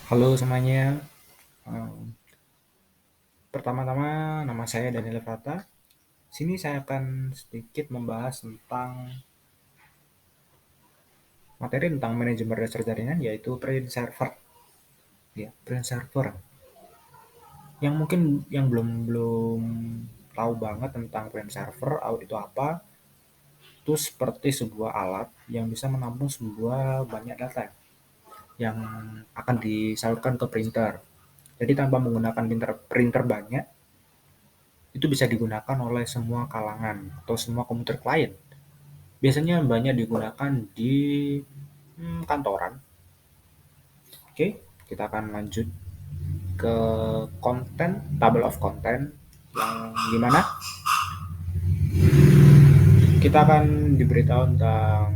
Halo semuanya, pertama-tama nama saya Daniel Frata. Sini saya akan sedikit membahas tentang materi tentang manajemen dasar jaringan, yaitu print server. Ya, print server. Yang mungkin yang belum belum tahu banget tentang print server, itu apa? Itu seperti sebuah alat yang bisa menampung sebuah banyak data yang akan disalurkan ke printer. Jadi tanpa menggunakan printer banyak, itu bisa digunakan oleh semua kalangan atau semua komputer klien. Biasanya banyak digunakan di kantoran. Oke, kita akan lanjut ke konten, table of content yang gimana kita akan diberitahu tentang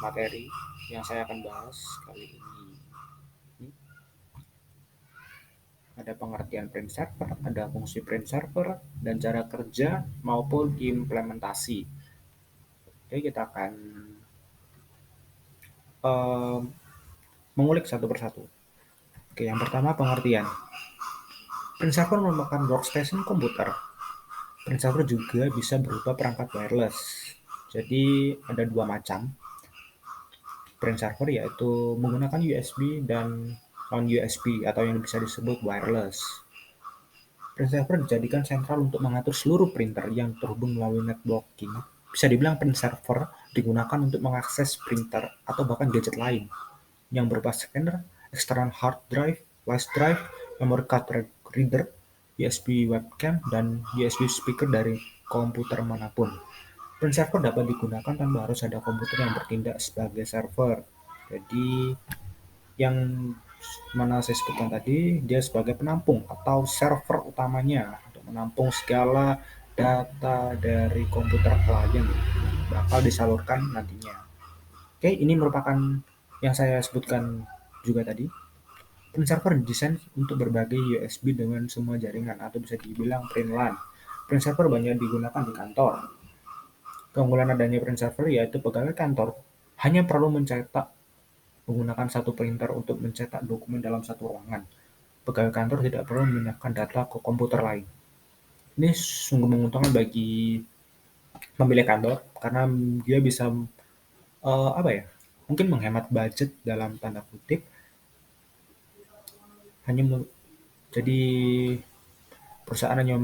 materi yang saya akan bahas kali ini. Ada pengertian print server, ada fungsi print server, dan cara kerja maupun implementasi. Oke, kita akan um, mengulik satu persatu. Oke, yang pertama pengertian. Print server merupakan workstation komputer. Print server juga bisa berupa perangkat wireless. Jadi ada dua macam print server, yaitu menggunakan USB dan non USB atau yang bisa disebut wireless. Print server dijadikan sentral untuk mengatur seluruh printer yang terhubung melalui networking. Bisa dibilang print server digunakan untuk mengakses printer atau bahkan gadget lain yang berupa scanner, external hard drive, flash drive, memory card reader, USB webcam, dan USB speaker dari komputer manapun. Print server dapat digunakan tanpa harus ada komputer yang bertindak sebagai server. Jadi yang mana saya sebutkan tadi, dia sebagai penampung atau server utamanya untuk menampung segala data dari komputer klien bakal disalurkan nantinya. Oke, ini merupakan yang saya sebutkan juga tadi. Print server didesain untuk berbagai USB dengan semua jaringan atau bisa dibilang print LAN. Print server banyak digunakan di kantor. Keunggulan adanya print server yaitu pegawai kantor hanya perlu mencetak menggunakan satu printer untuk mencetak dokumen dalam satu ruangan. Pegawai kantor tidak perlu memindahkan data ke komputer lain. Ini sungguh menguntungkan bagi pemilik kantor karena dia bisa apa ya? Mungkin menghemat budget dalam tanda kutip hanya jadi perusahaan hanya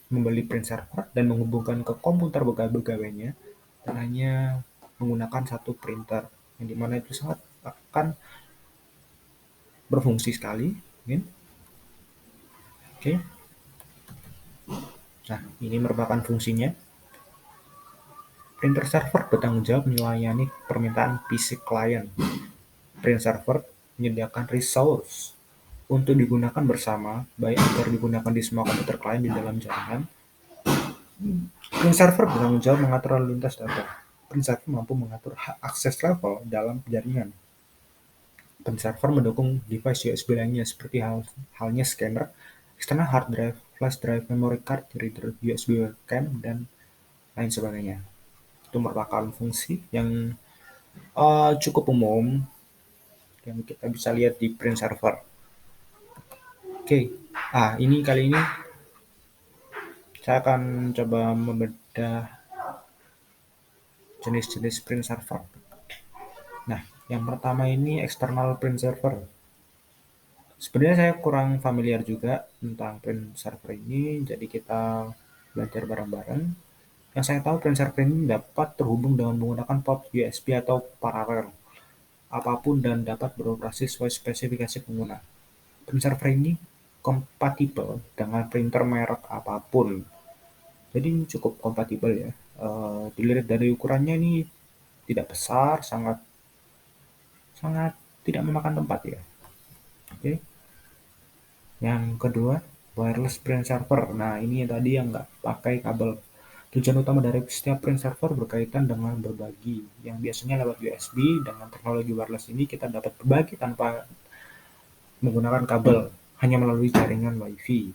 membeli print server dan menghubungkan ke komputer pegawainya dan hanya menggunakan satu printer yang dimana itu sangat akan berfungsi sekali mungkin. Oke, nah ini merupakan fungsinya. Printer server bertanggung jawab melayani permintaan fisik klien. Print server menyediakan resource untuk digunakan bersama, baik agar digunakan di semua komputer klien di dalam jaringan. Print server bertanggung jawab mengatur lalu lintas data. Print server mampu mengatur hak akses level dalam jaringan. Print server mendukung device USB lainnya seperti halnya scanner, external hard drive, flash drive, memory card, reader, USB webcam, dan lain sebagainya. Itu merupakan fungsi yang cukup umum yang kita bisa lihat di print server. Oke, ini kali ini saya akan coba membedah jenis-jenis print server. Nah, yang pertama ini external print server. Sebenarnya saya kurang familiar juga tentang print server ini, jadi kita belajar bareng-bareng. Yang saya tahu print server ini dapat terhubung dengan menggunakan port USB atau paralel apapun dan dapat beroperasi sesuai spesifikasi pengguna. Print server ini kompatibel dengan printer merek apapun. Jadi cukup kompatibel ya. Dilihat dari ukurannya ini tidak besar, sangat sangat tidak memakan tempat ya. Oke. Yang kedua, wireless print server. Nah, ini tadi yang nggak pakai kabel. Tujuan utama dari setiap print server berkaitan dengan berbagi, yang biasanya lewat USB. Dengan teknologi wireless ini kita dapat berbagi tanpa menggunakan kabel, hanya melalui jaringan WiFi.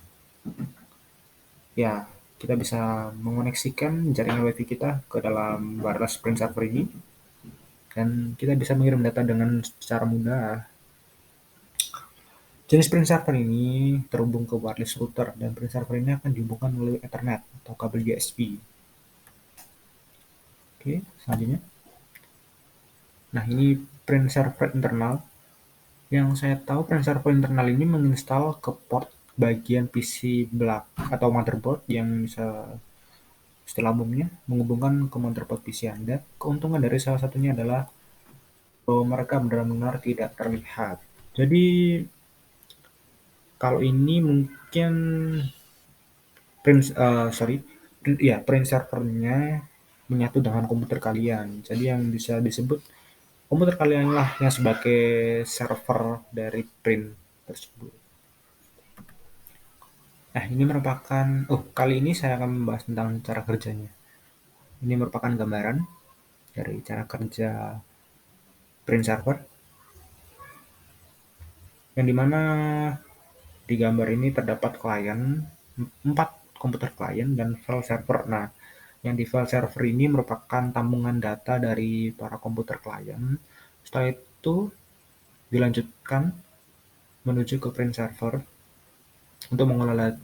Ya, kita bisa mengoneksikan jaringan WiFi kita ke dalam wireless print server ini. dan kita bisa mengirim data dengan secara mudah. Jenis print server ini terhubung ke wireless router, dan print server ini akan dihubungkan melalui Ethernet atau kabel USB. Oke, selanjutnya. Nah, ini print server internal. Yang saya tahu, print server internal ini menginstal ke port bagian PC belakang atau motherboard yang bisa setelah umumnya menghubungkan ke motherboard PC Anda. Keuntungan dari salah satunya adalah bahwa mereka benar-benar tidak terlihat. Jadi kalau ini mungkin print servernya menyatu dengan komputer kalian. Jadi yang bisa disebut komputer kalian lah yang sebagai server dari print tersebut. Nah, ini merupakan, kali ini saya akan membahas tentang cara kerjanya. Ini merupakan gambaran dari cara kerja print server, yang dimana di gambar ini terdapat klien, 4 komputer klien dan file server. Nah, yang di file server ini merupakan tambungan data dari para komputer klien. Setelah itu dilanjutkan menuju ke print server untuk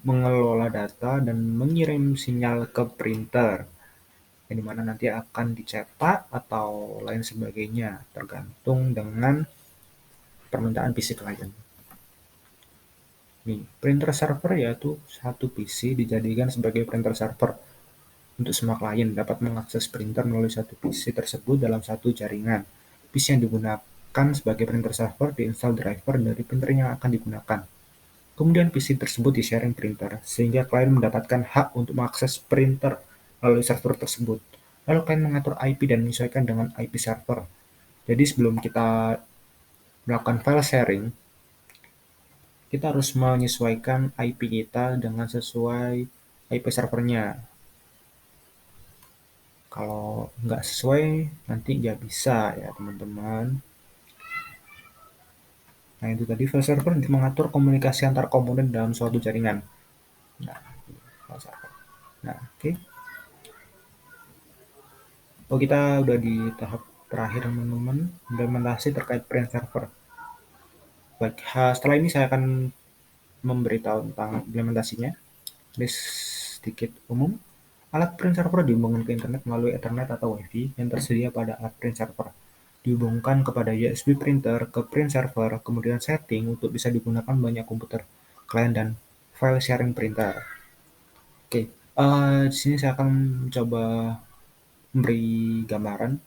mengelola data dan mengirim sinyal ke printer, yang dimana nanti akan dicetak atau lain sebagainya tergantung dengan permintaan PC klien. Nih, printer server yaitu satu PC dijadikan sebagai printer server untuk semua klien dapat mengakses printer melalui satu PC tersebut dalam satu jaringan. PC yang digunakan sebagai printer server diinstal driver dari printer yang akan digunakan. Kemudian PC tersebut di-sharing printer, sehingga klien mendapatkan hak untuk mengakses printer melalui server tersebut. Lalu klien mengatur IP dan menyesuaikan dengan IP server. Jadi sebelum kita melakukan file sharing, kita harus menyesuaikan IP kita dengan sesuai IP servernya. Kalau nggak sesuai, nanti nggak bisa ya teman-teman. Nah, itu tadi file server mengatur komunikasi antar komponen dalam suatu jaringan. Nah, file server. Nah, oke. Kita udah di tahap terakhir teman-teman, implementasi terkait print server. Baik, setelah ini saya akan memberitahu tentang implementasinya. Ini sedikit umum. Alat print server dihubungkan ke internet melalui Ethernet atau Wi-Fi yang tersedia pada alat print server. Dihubungkan kepada USB printer ke print server, kemudian setting untuk bisa digunakan banyak komputer, klien, dan file sharing printer. Oke, di sini saya akan mencoba memberi gambaran.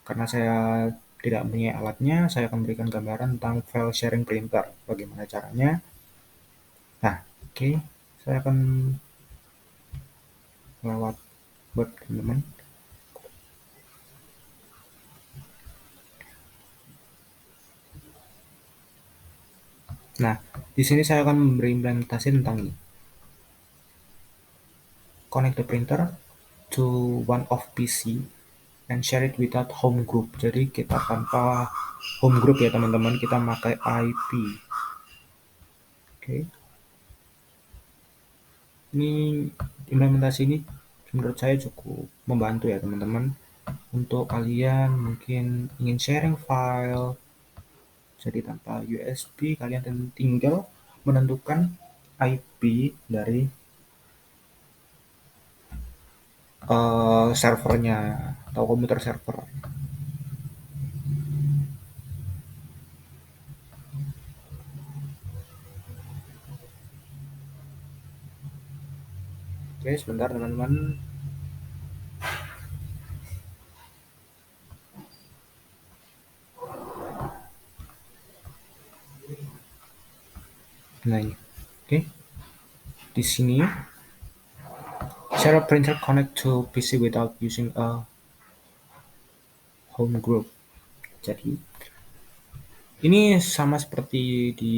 Karena saya tidak punya alatnya, saya akan berikan gambaran tentang file sharing printer. Bagaimana caranya? Nah, oke, saya akan lewat buat teman-teman. Nah, di sini saya akan memberi implementasi tentang ini. Connect the printer to one of PC and share it without home group. Jadi kita tanpa home group ya teman-teman, kita pakai IP. Oke. Ini implementasi ini menurut saya cukup membantu ya teman-teman. Untuk kalian mungkin ingin sharing file, jadi tanpa USB kalian tinggal menentukan IP dari servernya atau komputer server. Oke, sebentar teman-teman. Nah, ini. Oke. Di sini share a printer connect to PC without using a home group. Jadi ini sama seperti di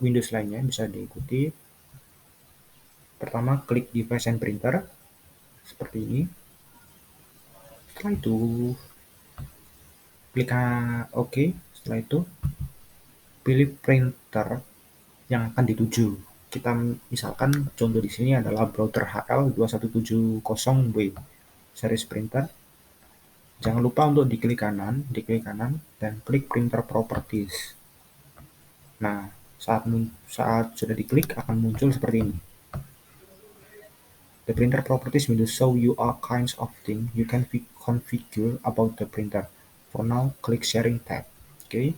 Windows lainnya, bisa diikuti. Pertama, klik device and printer seperti ini. Setelah itu klik OK. Setelah itu pilih printer yang akan dituju. Kita misalkan contoh di sini adalah Brother HL2170W series printer. Jangan lupa untuk diklik kanan dan klik Printer Properties. Nah, saat sudah diklik akan muncul seperti ini. The printer properties will show you all kinds of things you can configure about the printer. For now, click Sharing tab. Oke,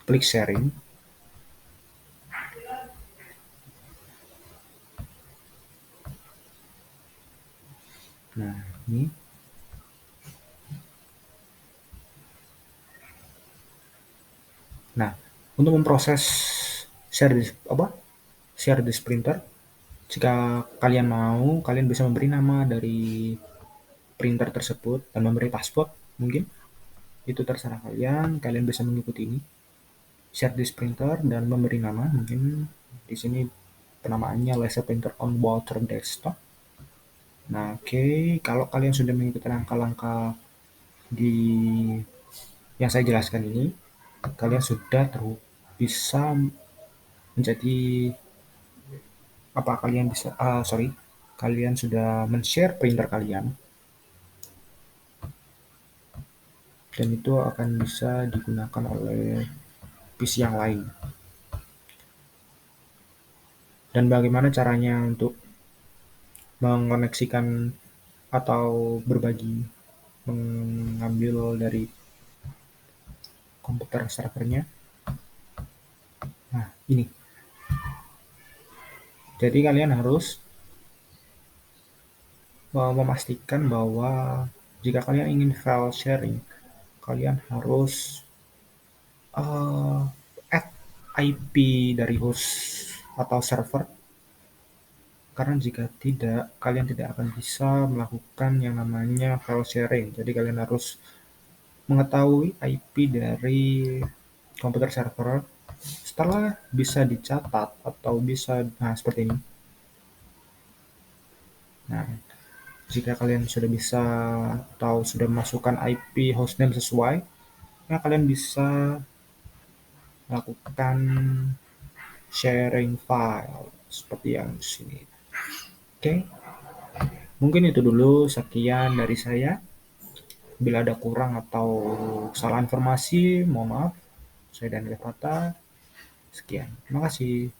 klik Sharing. Nah, ini. Nah, untuk memproses share this printer, jika kalian mau, kalian bisa memberi nama dari printer tersebut dan memberi password mungkin. Itu terserah kalian. Kalian bisa mengikuti ini. Share this printer dan memberi nama. Mungkin di sini penamaannya Laser Printer on Water Desktop. Nah, oke. Kalau kalian sudah mengikuti langkah-langkah di yang saya jelaskan ini, kalian sudah bisa menjadi kalian sudah men-share printer kalian, dan itu akan bisa digunakan oleh PC yang lain. Dan bagaimana caranya untuk mengoneksikan atau mengambil dari komputer servernya? Nah, ini. Jadi kalian harus memastikan bahwa jika kalian ingin file sharing, kalian harus add IP dari host atau server, karena jika tidak, kalian tidak akan bisa melakukan yang namanya file sharing. Jadi kalian harus mengetahui IP dari komputer server. Setelah bisa dicatat atau bisa, nah seperti ini. Nah, jika kalian sudah bisa atau sudah memasukkan IP hostname sesuai, nah kalian bisa melakukan sharing file seperti yang di sini. Oke, mungkin itu dulu sekian dari saya. Bila ada kurang atau salah informasi, mohon maaf. Saya Daniel Fata. Sekian. Terima kasih.